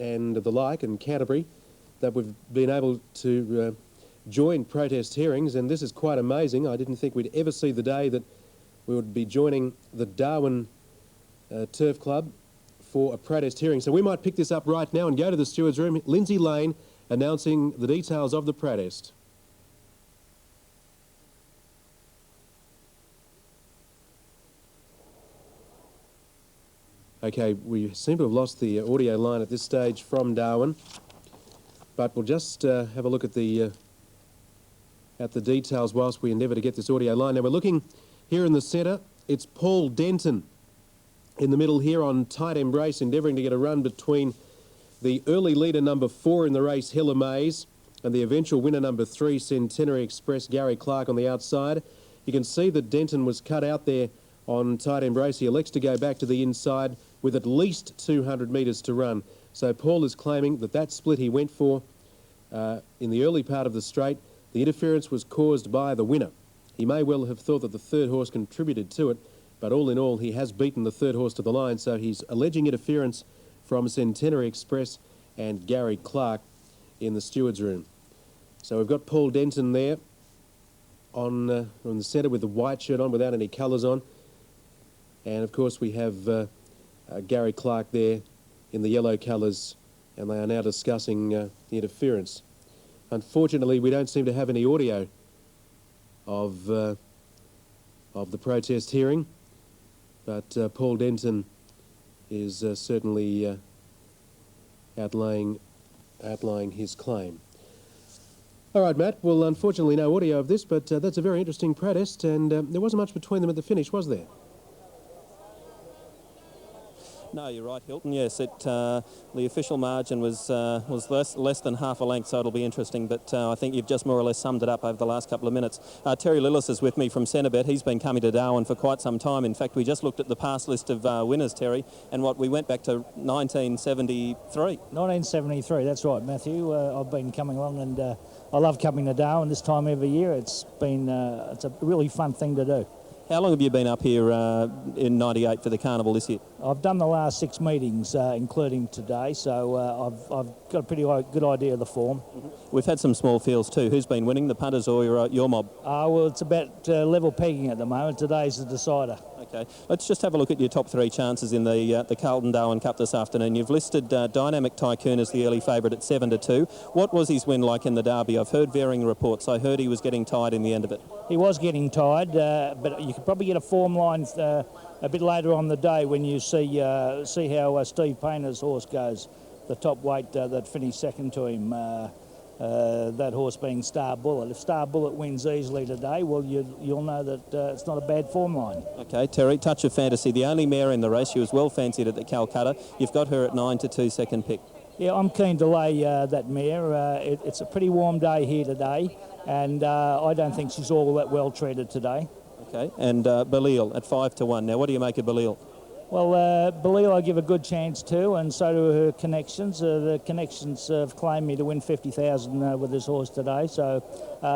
and the like, and Canterbury, that we've been able to join protest hearings, and this is quite amazing. I didn't think we'd ever see the day that we would be joining the Darwin Turf Club for a protest hearing. So we might pick this up right now and go to the steward's room. Lindsay Lane announcing the details of the protest. Okay, we seem to have lost the audio line at this stage from Darwin, but we'll just have a look at the details whilst we endeavour to get this audio line. Now we're looking here in the centre. It's Paul Denton in the middle here on tight embrace, endeavouring to get a run between the early leader number 4 in the race, Hilla Mays, and the eventual winner number 3, Centenary Express, Gary Clark, on the outside. You can see that Denton was cut out there on tight embrace. He elects to go back to the inside with at least 200 metres to run. So Paul is claiming that that split he went for in the early part of the straight, the interference was caused by the winner. He may well have thought that the third horse contributed to it, but all in all, he has beaten the third horse to the line, so he's alleging interference from Centenary Express and Gary Clark in the steward's room. So we've got Paul Denton there on the centre with the white shirt on, without any colours on. And of course we have Gary Clark there in the yellow colours, and they are now discussing the interference. Unfortunately, we don't seem to have any audio of the protest hearing, but Paul Denton is certainly outlaying his claim. All right, Matt. Well, unfortunately, no audio of this, but that's a very interesting protest, and there wasn't much between them at the finish, was there? No, you're right, Hilton. Yes, the official margin was less than half a length, so it'll be interesting. But I think you've just more or less summed it up over the last couple of minutes. Terry Lillis is with me from Centrebet. He's been coming to Darwin for quite some time. In fact, we just looked at the past list of winners, Terry, and we went back to 1973. 1973, that's right, Matthew. I've been coming along, and I love coming to Darwin this time every year. It's a really fun thing to do. How long have you been up here in '98 for the carnival this year? I've done the last 6 meetings, including today, so I've got a pretty good idea of the form. Mm-hmm. We've had some small fields too. Who's been winning, the punters or your mob? Well, it's about level pegging at the moment. Today's the decider. Okay, let's just have a look at your top 3 chances in the Carlton Darwin Cup this afternoon. You've listed Dynamic Tycoon as the early favourite at 7-2. What was his win like in the Derby? I've heard varying reports. I heard he was getting tired in the end of it. He was getting tired, but you could probably get a form line a bit later on the day when you see how Steve Payner's horse goes, the top weight that finished second to him. That horse being Star Bullet. If Star Bullet wins easily today, well, you'll know that it's not a bad form line. Okay, Terry, Touch of Fantasy, the only mare in the race. She was well fancied at the Calcutta. You've got her at 9-2 second pick. Yeah, I'm keen to lay that mare. It's a pretty warm day here today, and I don't think she's all that well treated today. Okay, and Belial at 5-1. Now, what do you make of Belial? Well, Belial I give a good chance to, and so do her connections. The connections have claimed me to win 50,000 with this horse today, so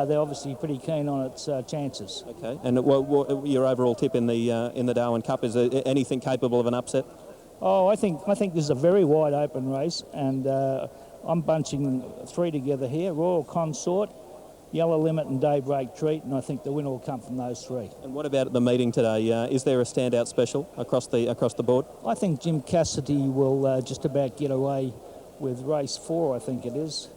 they're obviously pretty keen on its chances. Okay, and what your overall tip in the Darwin Cup, is there anything capable of an upset? Oh, I think this is a very wide open race, and I'm bunching 3 together here: Royal Consort, Yellow Limit and Daybreak Treat, and I think the winner will come from those 3. And what about the meeting today? Is there a standout special across the board? I think Jim Cassidy will just about get away with race 4, I think it is.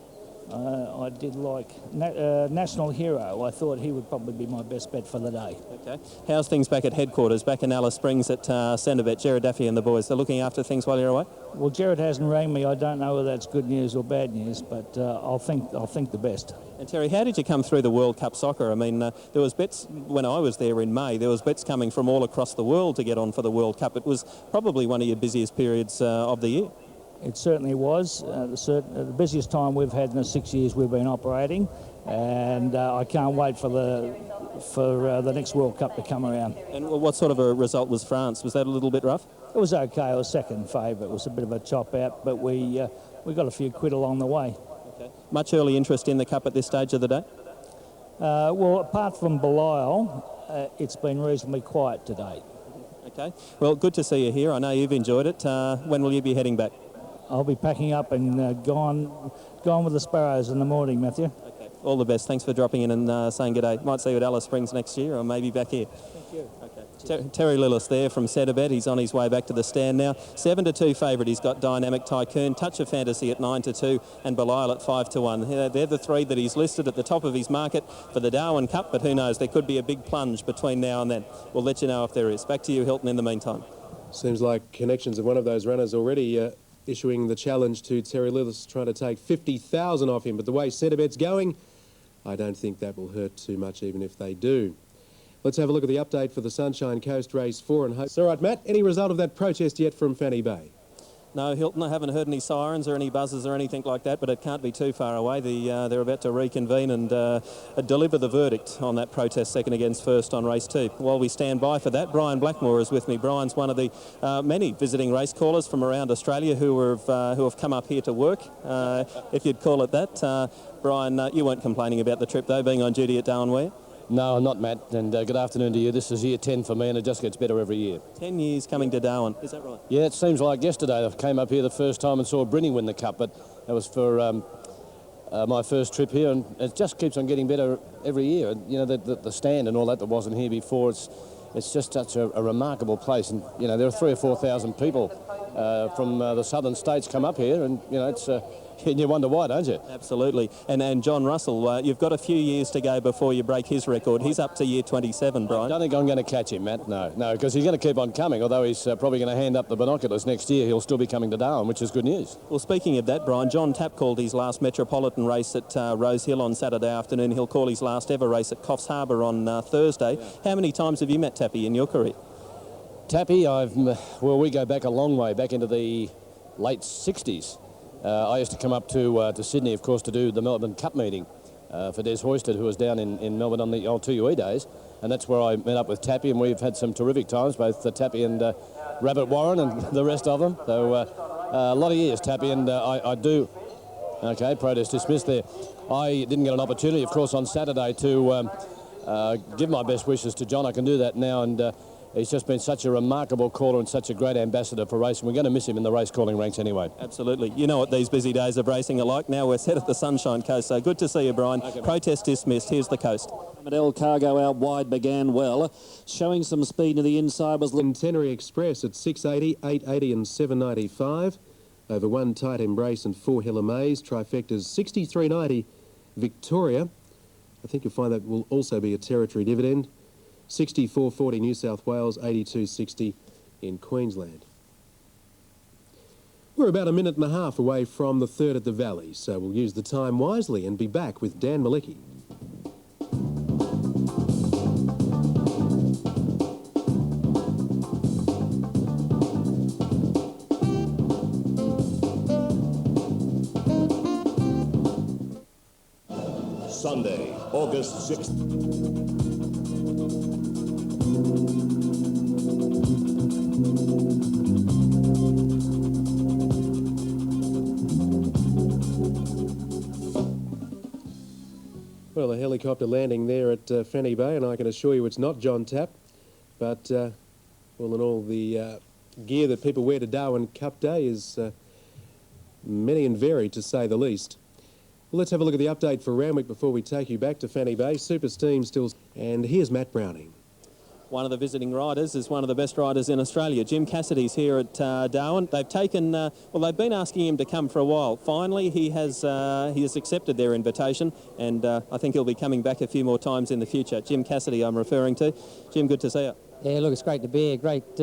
I did like National Hero. I thought he would probably be my best bet for the day. Okay. How's things back at headquarters, back in Alice Springs at Centrebet? Jared Daffy and the boys, they're looking after things while you're away? Well, Jared hasn't rang me. I don't know whether that's good news or bad news, but I'll think the best. And Terry, how did you come through the World Cup soccer? I mean, there was bets when I was there in May. There was bets coming from all across the world to get on for the World Cup. It was probably one of your busiest periods of the year. It certainly was. The busiest time we've had in the 6 years we've been operating, and I can't wait for the next World Cup to come around. And what sort of a result was France? Was that a little bit rough? It was okay. It was second favourite. It was a bit of a chop out, but we got a few quid along the way. Okay. Much early interest in the Cup at this stage of the day? Well, apart from Belial, it's been reasonably quiet today. Okay. Well, good to see you here. I know you've enjoyed it. When will you be heading back? I'll be packing up and gone with the Sparrows in the morning, Matthew. Okay. All the best. Thanks for dropping in and saying good day. Might see you at Alice Springs next year or maybe back here. Thank you. Okay. Terry Lillis there from Sedabet. He's on his way back to the stand now. 7-2 favourite. He's got Dynamic Tycoon, Touch of Fantasy at 9-2 and Belial at 5-1. They're the three that he's listed at the top of his market for the Darwin Cup, but who knows, there could be a big plunge between now and then. We'll let you know if there is. Back to you, Hilton, in the meantime. Seems like connections of one of those runners already issuing the challenge to Terry Lillis, trying to take 50,000 off him. But the way Sedabet's going, I don't think that will hurt too much, even if they do. Let's have a look at the update for the Sunshine Coast Race 4 and Hope. All right, Matt, any result of that protest yet from Fanny Bay? No, Hilton, I haven't heard any sirens or any buzzers or anything like that, but it can't be too far away. They're about to reconvene and deliver the verdict on that protest second against first on race 2. While we stand by for that, Brian Blackmore is with me. Brian's one of the many visiting race callers from around Australia who have come up here to work, if you'd call it that. Brian, you weren't complaining about the trip, though, being on duty at Darwin, were you? No, I'm not, Matt, and good afternoon to you. This is year 10 for me, and it just gets better every year. 10 years coming to Darwin, is that right? Yeah, it seems like yesterday I came up here the first time and saw Brinny win the Cup, but that was for my first trip here, and it just keeps on getting better every year. You know, the stand and all that wasn't here before, it's just such a remarkable place, and, you know, there are 3,000 or 4,000 people from the southern states come up here, and, you know, it's... And you wonder why, don't you? Absolutely. And John Russell, you've got a few years to go before you break his record. He's up to year 27, Brian. I don't think I'm going to catch him, Matt. No, because he's going to keep on coming. Although he's probably going to hand up the binoculars next year, he'll still be coming to Darwin, which is good news. Well, speaking of that, Brian, John Tapp called his last Metropolitan race at Rose Hill on Saturday afternoon. He'll call his last ever race at Coffs Harbour on Thursday. How many times have you met Tappy in your career? Tappy, well, we go back a long way, back into the late 60s. I used to come up to Sydney, of course, to do the Melbourne Cup meeting for Des Hoisted, who was down in Melbourne on the old 2UE days. And that's where I met up with Tappy, and we've had some terrific times, both Tappy and Rabbit Warren and the rest of them. So a lot of years, Tappy, and I do... OK, protest dismissed there. I didn't get an opportunity, of course, on Saturday to give my best wishes to John. I can do that now, and he's just been such a remarkable caller and such a great ambassador for racing. We're going to miss him in the race calling ranks anyway. Absolutely. You know what these busy days of racing are like. Now we're set at the Sunshine Coast, so good to see you, Brian. Okay, protest dismissed. Here's the coast. Adele Cargo out wide began well, showing some speed to the inside was... Centenary Express at 680, 880 and 795. Over 1 Tight Embrace and 4 Hella Maze. Trifecta's 63.90 Victoria. I think you'll find that will also be a territory dividend. 64.40 New South Wales, 82.60 in Queensland. We're about a minute and a half away from the third at the Valley, so we'll use the time wisely and be back with Dan Malicki. Sunday, August 6th. Well, a helicopter landing there at Fanny Bay, and I can assure you it's not John Tapp, but all in all, the gear that people wear to Darwin Cup Day is many and varied, to say the least. Well, let's have a look at the update for Randwick before we take you back to Fanny Bay. Super Steam still... And here's Matt Browning. One of the visiting riders is one of the best riders in Australia. Jim Cassidy's here at Darwin. They've taken, well, they've been asking him to come for a while. Finally, he has accepted their invitation, and I think he'll be coming back a few more times in the future. Jim Cassidy, I'm referring to. Jim, good to see you. Yeah, look, it's great to be here. Great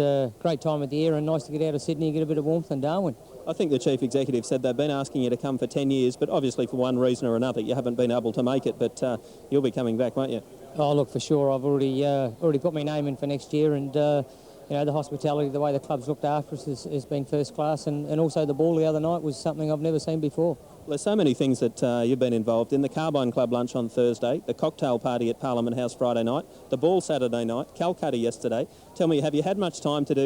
time of the year, and nice to get out of Sydney and get a bit of warmth in Darwin. I think the Chief Executive said they've been asking you to come for 10 years, but obviously for one reason or another you haven't been able to make it, but you'll be coming back, won't you? Oh, look, for sure. I've already put my name in for next year, and you know, the hospitality, the way the club's looked after us has been first class, and also the ball the other night was something I've never seen before. Well, there's so many things that you've been involved in. The Carbine Club lunch on Thursday, the cocktail party at Parliament House Friday night, the ball Saturday night, Calcutta yesterday. Tell me, have you had much time to do,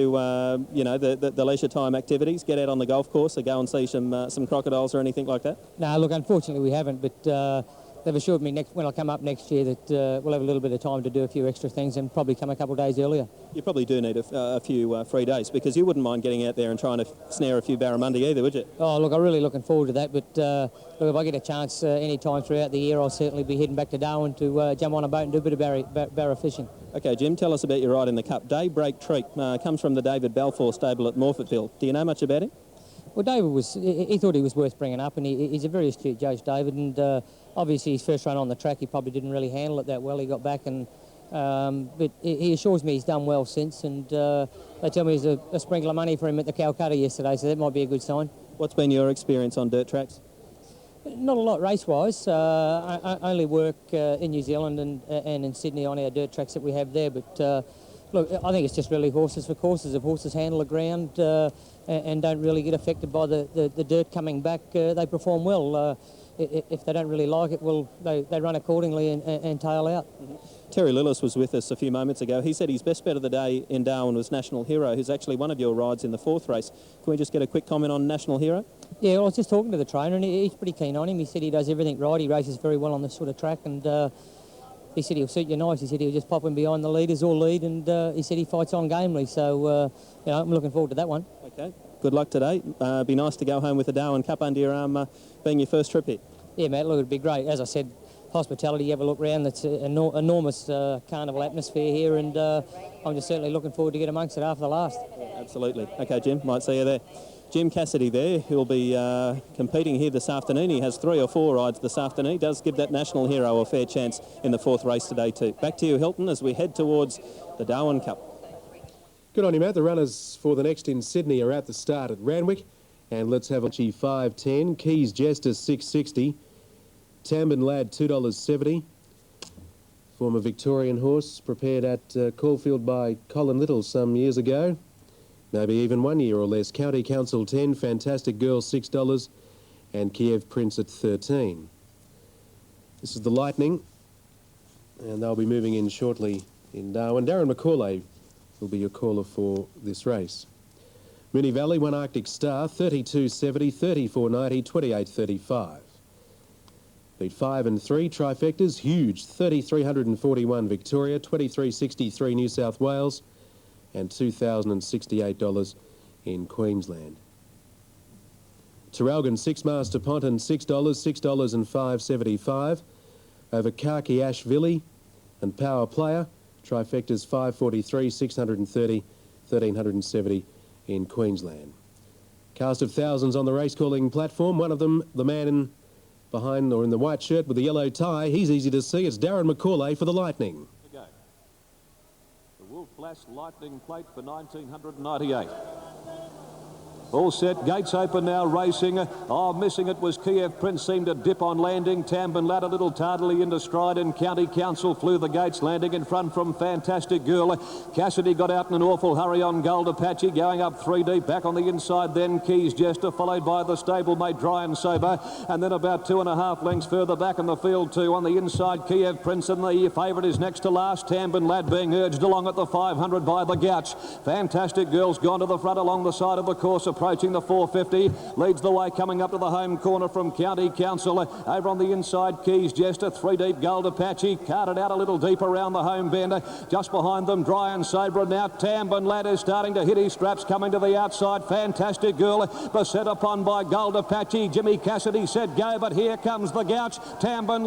you know, the leisure time activities, get out on the golf course or go and see some crocodiles or anything like that? No, look, unfortunately we haven't, but they've assured me when I come up next year that we'll have a little bit of time to do a few extra things and probably come a couple of days earlier. You probably do need a few free days, because you wouldn't mind getting out there and trying to snare a few barramundi either, would you? Oh, look, I'm really looking forward to that, but look, if I get a chance any time throughout the year, I'll certainly be heading back to Darwin to jump on a boat and do a bit of barra fishing. Okay, Jim, tell us about your ride in the Cup. Daybreak Treat comes from the David Balfour stable at Morfettville. Do you know much about him? Well, David he thought he was worth bringing up, and he's a very astute judge, David, and obviously his first run on the track, he probably didn't really handle it that well. He got back, and but he assures me he's done well since, and they tell me there's a sprinkle of money for him at the Calcutta yesterday, so that might be a good sign. What's been your experience on dirt tracks? Not a lot race-wise. I only work in New Zealand and in Sydney on our dirt tracks that we have there, but look, I think it's just really horses for courses. If horses handle the ground and don't really get affected by the dirt coming back, they perform well. If they don't really like it, well, they run accordingly and tail out. Mm-hmm. Terry Lillis was with us a few moments ago. He said his best bet of the day in Darwin was National Hero, who's actually one of your rides in the 4th race. Can we just get a quick comment on National Hero? Yeah, well, I was just talking to the trainer, and he's pretty keen on him. He said he does everything right. He races very well on this sort of track, and he said he'll suit you nice. He said he'll just pop in behind the leaders or lead, and he said he fights on gamely. So, you know, I'm looking forward to that one. Okay, good luck today. Be nice to go home with the Darwin Cup under your arm, being your first trip here. Yeah, mate, look, it'd be great. As I said, hospitality, you have a look round. It's an enormous carnival atmosphere here, and I'm just certainly looking forward to get amongst it after the last. Yeah, absolutely. Okay, Jim, might see you there. Jim Cassidy there, who'll be competing here this afternoon. He has 3 or 4 rides this afternoon. He does give that National Hero a fair chance in the 4th race today too. Back to you, Hilton, as we head towards the Darwin Cup. Good on you, Matt. The runners for the next in Sydney are at the start at Randwick. And let's have a 5.10. Keys Jester 6.60. Tambin Lad $2.70. Former Victorian horse prepared at Caulfield by Colin Little some years ago. Maybe even 1 year or less. County Council 10, Fantastic Girl $6, and Kiev Prince at 13. This is the Lightning, and they'll be moving in shortly in Darwin. Darren McCauley will be your caller for this race. Moonee Valley, 1 Arctic Star, 32.70, 34.90, 28.35. Beat 5 and 3 trifectas, huge, 3,341 Victoria, 23.63 New South Wales, and $2,068 in Queensland. Terralgan 6 Master Ponton $6, $6 and $5.75 over Khaki Ashvili and Power Player. Trifectas 543, 630, 1,370 in Queensland. Cast of thousands on the race calling platform. One of them, the man behind or in the white shirt with the yellow tie. He's easy to see. It's Darren McCauley for the Lightning. The Wolf Flash Lightning Plate for 1998. All set, gates open now, racing. Oh, missing it was Kiev Prince, seemed to dip on landing. Tambin Lad a little tardily into stride, and County Council flew the gates, landing in front from Fantastic Girl. Cassidy got out in an awful hurry on Gold Apache, going up 3 deep, back on the inside then Keys Jester, followed by the stablemate Dry and Sober, and then about 2.5 lengths further back in the field too, on the inside Kiev Prince, and the favourite is next to last, Tambin Lad being urged along at the 500 by the Gouch. Fantastic Girl's gone to the front along the side of the course, approaching the 450, leads the way coming up to the home corner from County Council. Over on the inside, Keys Jester, 3 deep, Gold Apache, carted out a little deep around the home bend. Just behind them, Dry and Sober. Now Tambin Lad is starting to hit his straps, coming to the outside. Fantastic Girl, beset upon by Gold Apache. Jimmy Cassidy said go, but here comes the Gouch. Tambin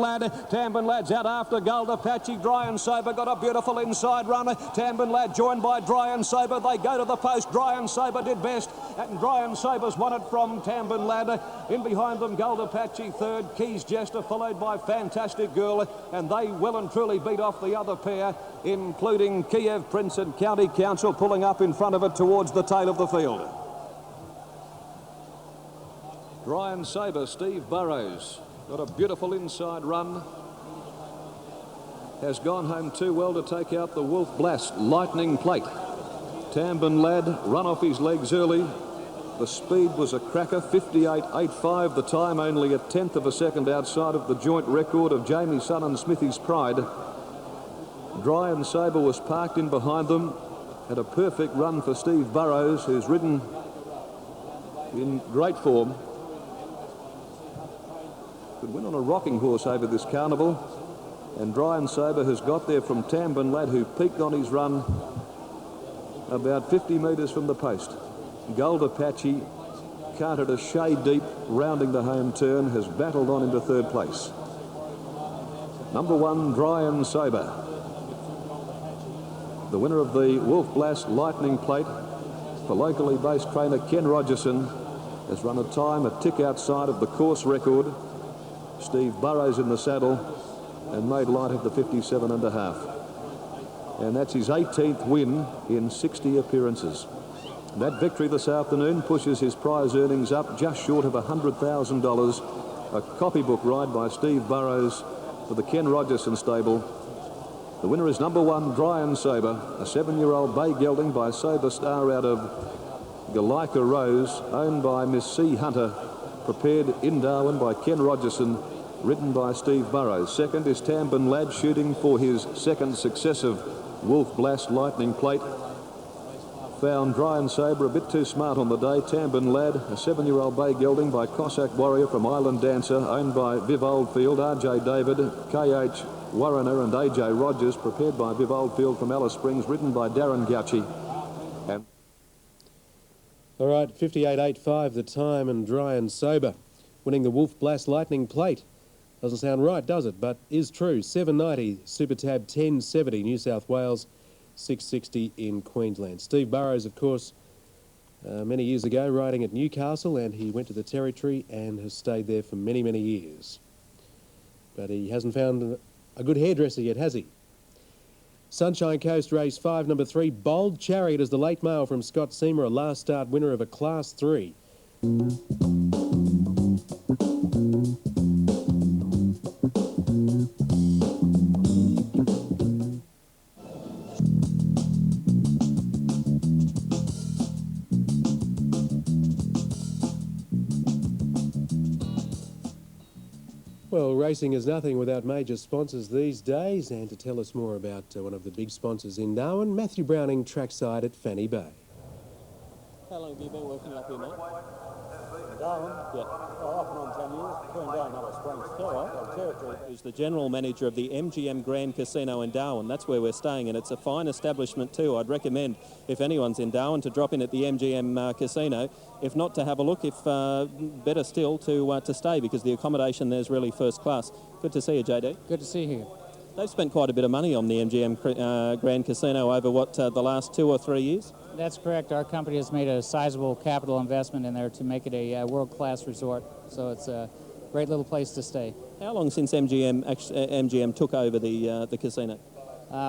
Lad's out after Gold Apache. Dry and Sober got a beautiful inside run. Tambin Lad joined by Dry and Sober. They go to the post. Dry and Sober did best, and Dry and Sober's won it from Tambin Lad. In behind them, Gold Apache third, Keys Jester, followed by Fantastic Girl, and they well and truly beat off the other pair, including Kiev Prince and County Council pulling up in front of it towards the tail of the field. Dry and Sober, Steve Burrows, got a beautiful inside run. Has gone home too well to take out the Wolf Blast Lightning Plate. Tambin Lad run off his legs early. The speed was a cracker, 58.85. The time only a 1/10 of a second outside of the joint record of Jamie Sun and Smithy's Pride. Dry and Sober was parked in behind them. Had a perfect run for Steve Burrows, who's ridden in great form. Could win on a rocking horse over this carnival. And Dry and Sober has got there from Tambin Lad, who peaked on his run about 50 metres from the post. Gold Apache, carted a shade deep, rounding the home turn, has battled on into third place. Number 1, Dry and Sober. The winner of the Wolf Blast Lightning Plate for locally based trainer Ken Rogerson has run a time a tick outside of the course record. Steve Burrows in the saddle and made light of the 57.5. And that's his 18th win in 60 appearances. That victory this afternoon pushes his prize earnings up just short of $100,000. A copybook ride by Steve Burrows for the Ken Rogerson stable. The winner is number 1, Dry and Sober, a 7-year-old bay gelding by Sober Star out of Galika Rose, owned by Miss C. Hunter, prepared in Darwin by Ken Rogerson, ridden by Steve Burrows. Second is Tambin Lad, shooting for his second successive Wolf Blast Lightning Plate. Found Dry and Sober a bit too smart on the day. Tambin Lad, a 7-year-old bay gelding by Cossack Warrior from Island Dancer, owned by Viv Oldfield, R.J. David, K.H. Warrener and A.J. Rogers, prepared by Viv Oldfield from Alice Springs, ridden by Darren Gauci. And All right, 58.85 the time, and Dry and Sober winning the Wolf Blast Lightning Plate. Doesn't sound right, does it? But is true. 790 Super Tab, 1070 New South Wales, 660 in Queensland. Steve Burrows, of course, many years ago riding at Newcastle, and he went to the Territory and has stayed there for many, many years. But he hasn't found a good hairdresser yet, has he? Sunshine Coast Race 5, number 3, Bold Chariot is the late mail from Scott Seymour, a last start winner of a Class 3. Well, racing is nothing without major sponsors these days, and to tell us more about one of the big sponsors in Darwin, Matthew Browning, trackside at Fanny Bay. How long have you been working up here, mate? Darwin? Yeah. Oh, off and on 10 years, between Darwin and Alice Springs. Territory. Who's the general manager of the MGM Grand Casino in Darwin. That's where we're staying, and it's a fine establishment too. I'd recommend, if anyone's in Darwin, to drop in at the MGM Casino. If not, to have a look. If better still, to stay, because the accommodation there's really first class. Good to see you, JD. Good to see you. They've spent quite a bit of money on the MGM Grand Casino over the last 2 or 3 years. That's correct. Our company has made a sizable capital investment in there to make it a world-class resort. So it's a great little place to stay. How long since MGM took over the casino?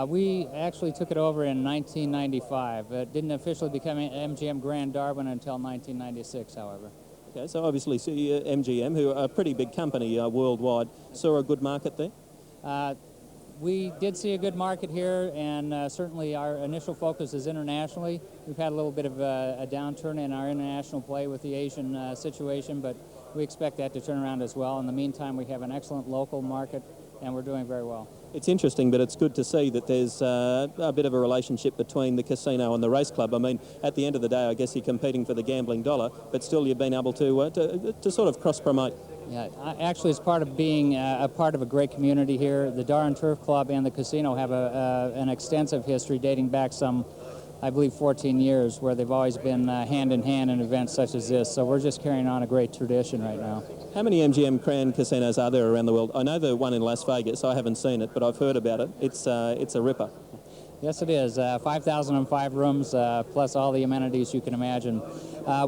We actually took it over in 1995. It didn't officially become MGM Grand Darwin until 1996, however. Okay, so obviously MGM, who are a pretty big company worldwide, saw a good market there? We did see a good market here, and certainly our initial focus is internationally. We've had a little bit of a downturn in our international play with the Asian situation, but we expect that to turn around as well. In the meantime, we have an excellent local market, and we're doing very well. It's interesting, but it's good to see that there's a bit of a relationship between the casino and the race club. I mean, at the end of the day, I guess you're competing for the gambling dollar, but still you've been able to sort of cross-promote. Yeah, actually, it's part of being a part of a great community here. The Darwin Turf Club and the casino have an extensive history dating back some, I believe, 14 years, where they've always been hand-in-hand in events such as this. So we're just carrying on a great tradition right now. How many MGM Grand casinos are there around the world? I know the one in Las Vegas. I haven't seen it, but I've heard about it. It's a ripper. Yes, it is. 5,005 rooms, plus all the amenities you can imagine.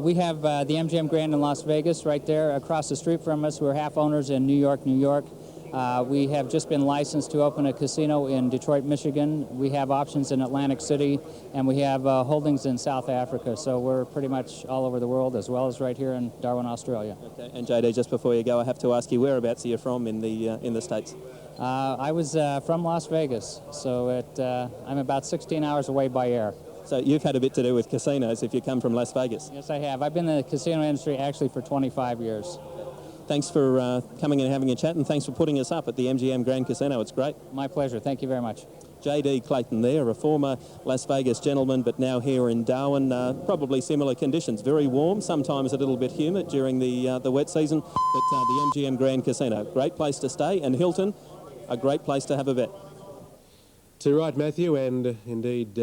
We have the MGM Grand in Las Vegas right there across the street from us. We're half owners in New York, New York. We have just been licensed to open a casino in Detroit, Michigan. We have options in Atlantic City, and we have holdings in South Africa. So we're pretty much all over the world, as well as right here in Darwin, Australia. Okay. And JD, just before you go, I have to ask you, whereabouts are you from in the States? I was from Las Vegas, so I'm about 16 hours away by air. So you've had a bit to do with casinos if you come from Las Vegas. Yes, I have. I've been in the casino industry actually for 25 years. Thanks for coming and having a chat, and thanks for putting us up at the MGM Grand Casino. It's great. My pleasure. Thank you very much. J.D. Clayton there, a former Las Vegas gentleman, but now here in Darwin. Probably similar conditions, very warm, sometimes a little bit humid during the wet season. But the MGM Grand Casino, great place to stay, and Hilton, a great place to have a bet. Too right, Matthew, and indeed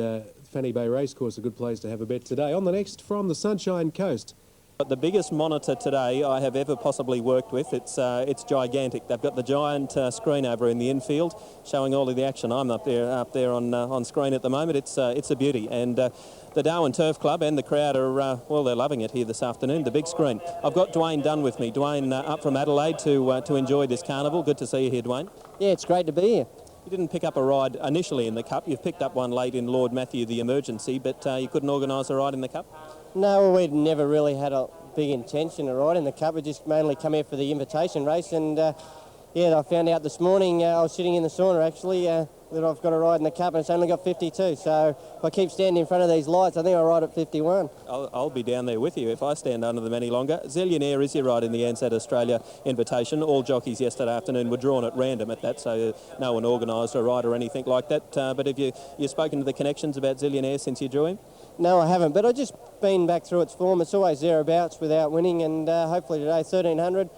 Fanny Bay Racecourse, a good place to have a bet today. On the next, from the Sunshine Coast. But the biggest monitor today I have ever possibly worked with. It's gigantic. They've got the giant screen over in the infield showing all of the action. I'm up there on screen at the moment. It's a beauty. And the Darwin Turf Club and the crowd are, well, they're loving it here this afternoon, the big screen. I've got Dwayne Dunn with me. Dwayne up from Adelaide to enjoy this carnival. Good to see you here, Dwayne. Yeah, it's great to be here. You didn't pick up a ride initially in the Cup. You've picked up one late in Lord Matthew, the Emergency, but you couldn't organise a ride in the Cup? No, well, we'd never really had a big intention to ride in the Cup. We just mainly come here for the invitation race, and yeah, I found out this morning, I was sitting in the sauna actually, that I've got a ride in the Cup, and it's only got 52, so if I keep standing in front of these lights, I think I'll ride at 51. I'll be down there with you if I stand under them any longer. Zillionaire is your ride in the Ansett Australia invitation. All jockeys yesterday afternoon were drawn at random at that, so no one organised a ride or anything like that. But have you spoken to the connections about Zillionaire since you drew him? No, I haven't, but I've just been back through its form. It's always thereabouts without winning, and hopefully today, 1300,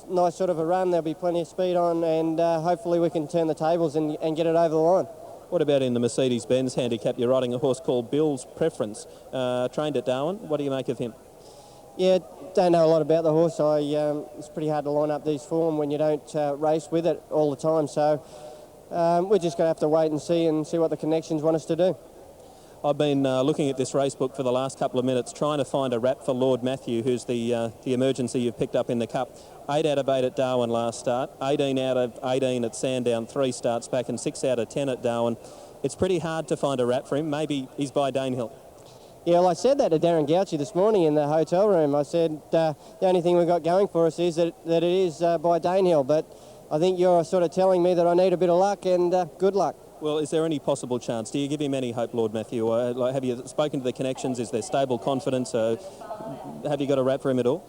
nice sort of a run. There'll be plenty of speed on, and hopefully we can turn the tables and get it over the line. What about in the Mercedes-Benz handicap? You're riding a horse called Bill's Preference, trained at Darwin. What do you make of him? Yeah, don't know a lot about the horse. It's pretty hard to line up these form when you don't race with it all the time. So we're just going to have to wait and see what the connections want us to do. I've been looking at this race book for the last couple of minutes, trying to find a wrap for Lord Matthew, who's the Emergency you've picked up in the Cup. 8 out of 8 at Darwin last start, 18 out of 18 at Sandown, 3 starts back, and 6 out of 10 at Darwin. It's pretty hard to find a wrap for him. Maybe he's by Danehill. Yeah, well, I said that to Darren Gouchy this morning in the hotel room. I said the only thing we've got going for us is that it is by Danehill, but I think you're sort of telling me that I need a bit of luck, and good luck. Well, is there any possible chance? Do you give him any hope, Lord Matthew? Have you spoken to the connections? Is there stable confidence? Have you got a wrap for him at all?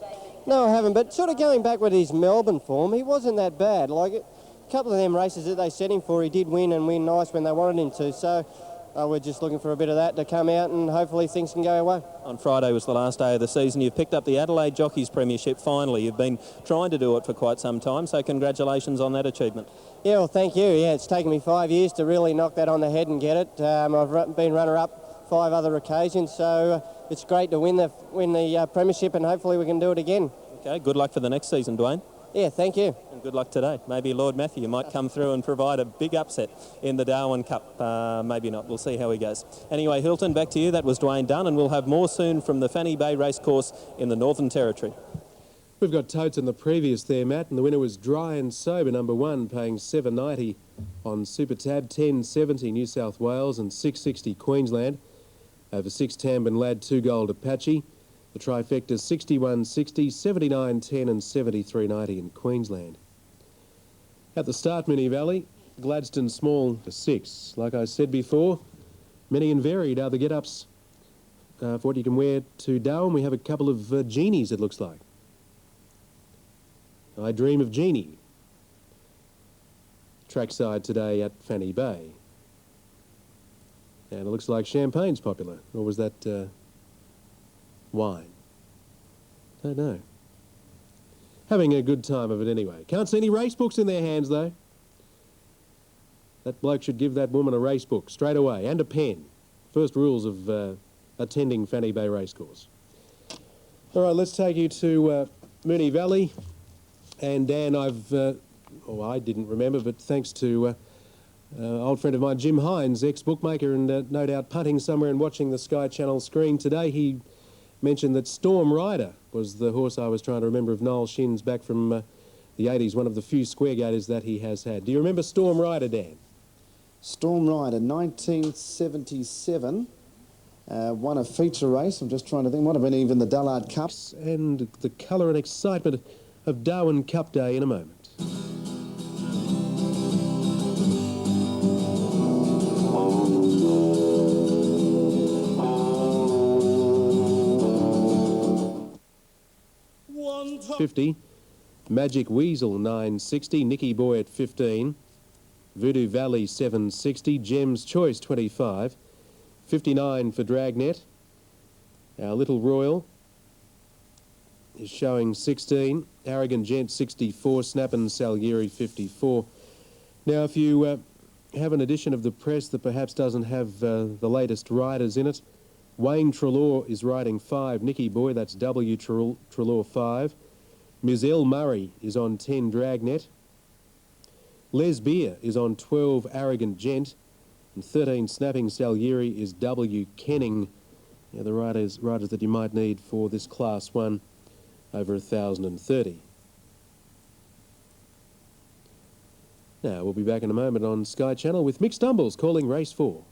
No, I haven't, but sort of going back with his Melbourne form, he wasn't that bad. Like a couple of them races that they set him for, he did win and win nice when they wanted him to. So we're just looking for a bit of that to come out, and hopefully things can go away. On Friday was the last day of the season. You've picked up the Adelaide Jockeys Premiership finally. You've been trying to do it for quite some time, so congratulations on that achievement. Yeah, well, thank you. Yeah, it's taken me 5 years to really knock that on the head and get it. I've been runner-up 5 other occasions, so it's great to win the premiership, and hopefully we can do it again. Okay, good luck for the next season, Dwayne. Yeah, thank you. And good luck today. Maybe Lord Matthew might come through and provide a big upset in the Darwin Cup. Maybe not. We'll see how he goes. Anyway, Hilton, back to you. That was Dwayne Dunn, and we'll have more soon from the Fanny Bay Racecourse in the Northern Territory. We've got totes in the previous there, Matt, and the winner was Dry and Sober, number 1, paying $7.90 on Super Tab, $10.70 New South Wales and $6.60 Queensland. Over 6 Tambin Lad, 2 Gold Apache. The trifecta 61.60, 79.10 and 73.90 in Queensland. At the start, Moonee Valley, Gladstone Small for 6. Like I said before, many and varied are the get-ups for what you can wear to Darwin. We have a couple of genies, it looks like. I Dream of Jeannie. Trackside today at Fanny Bay. And it looks like champagne's popular. Or was that wine? Don't know. Having a good time of it anyway. Can't see any race books in their hands though. That bloke should give that woman a race book straight away, and a pen. First rules of attending Fanny Bay Racecourse. All right, let's take you to Moonee Valley. And Dan, I didn't remember, but thanks to old friend of mine, Jim Hines, ex-bookmaker and no doubt punting somewhere and watching the Sky Channel screen today, he mentioned that Storm Rider was the horse I was trying to remember of Noel Shin's back from the 80s, one of the few square gators that he has had. Do you remember Storm Rider, Dan? Storm Rider, 1977, won a feature race. I'm just trying to think, might have been even the Dullard Cup. And the colour and excitement of Darwin Cup Day in a moment. $50. Magic Weasel, $9.60. Nicky Boy at $15. Voodoo Valley 760, Gems Choice 25, 59 for Dragnet. Our Little Royal is showing 16, Arrogant Gent 64, Snappin' Salieri 54. Now if you have an edition of the press that perhaps doesn't have the latest riders in it, Wayne Trelaw is riding 5, Nicky Boy, that's W Trelaw 5. Ms L Murray is on 10, Dragnet. Les Beer is on 12, Arrogant Gent, and 13, Snapping Salieri is W Kenning. Yeah, the riders that you might need for this Class 1 over 1,030. Now, we'll be back in a moment on Sky Channel with Mick Stumbles calling race 4.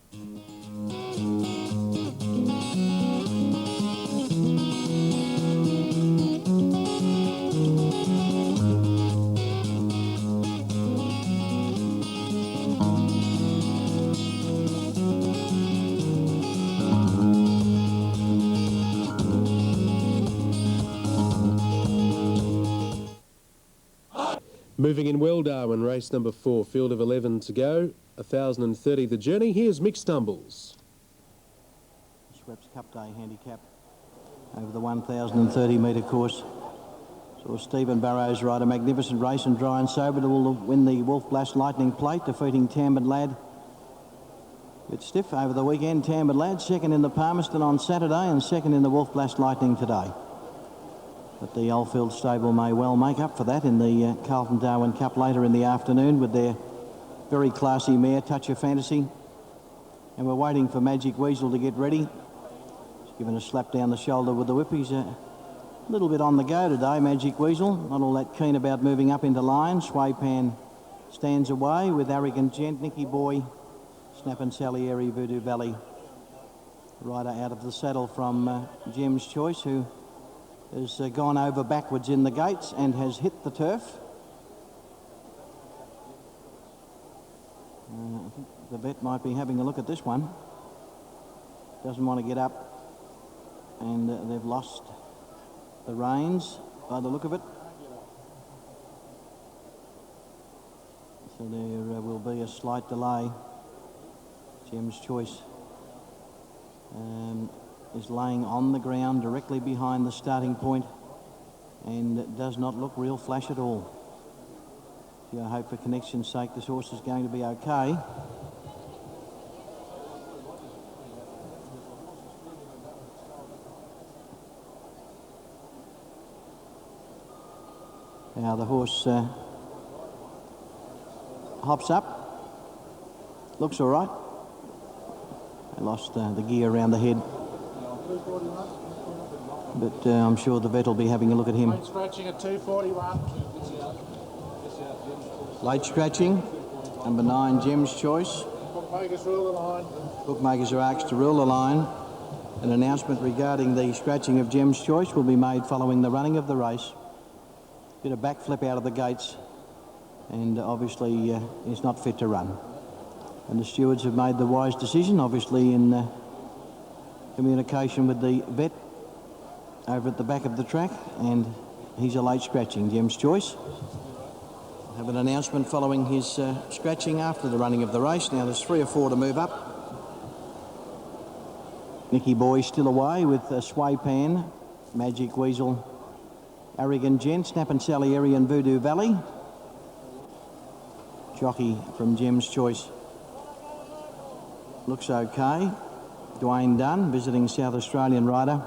Moving in well, Darwin, race number 4, field of 11 to go, 1,030 the journey. Here's Mick Stumbles. Schweppes Cup Day handicap over the 1,030 metre course. Saw Stephen Barrows ride a magnificent race and dry and sober to win the Wolf Blash Lightning Plate, defeating Tambard Lad. Bit stiff over the weekend. Tambard Lad second in the Palmerston on Saturday and second in the Wolf Blash Lightning today. But the Oldfield stable may well make up for that in the Carlton Darwin Cup later in the afternoon with their very classy mare, Touch of Fantasy. And we're waiting for Magic Weasel to get ready. He's given a slap down the shoulder with the whip. He's a little bit on the go today, Magic Weasel. Not all that keen about moving up into line. Swaypan stands away with Arrogant Gent, Nicky Boy, Snappin' Salieri, Voodoo Valley. Rider out of the saddle from Gems Choice, who has gone over backwards in the gates and has hit the turf. I think the vet might be having a look at this one. Doesn't want to get up, and they've lost the reins by the look of it. So there will be a slight delay. Gems Choice is laying on the ground directly behind the starting point and does not look real flash at all. I hope for connection's sake this horse is going to be okay. Now the horse hops up, looks all right. I lost the gear around the head. But I'm sure the vet will be having a look at him. Late scratching at 241. Late scratching, number 9, Gems Choice. Bookmakers rule the line. Bookmakers are asked to rule the line. An announcement regarding the scratching of Gems Choice will be made following the running of the race. Did a backflip out of the gates and obviously is not fit to run. And the stewards have made the wise decision, obviously in communication with the vet over at the back of the track, and he's a late scratching, Gems Choice. Have an announcement following his scratching after the running of the race. Now there's 3 or 4 to move up. Nicky Boy still away with Swaypan, Magic Weasel, Arrogant Gent, Snappin' Salieri and Voodoo Valley. Jockey from Gems Choice looks okay. Dwayne Dunn, visiting South Australian rider.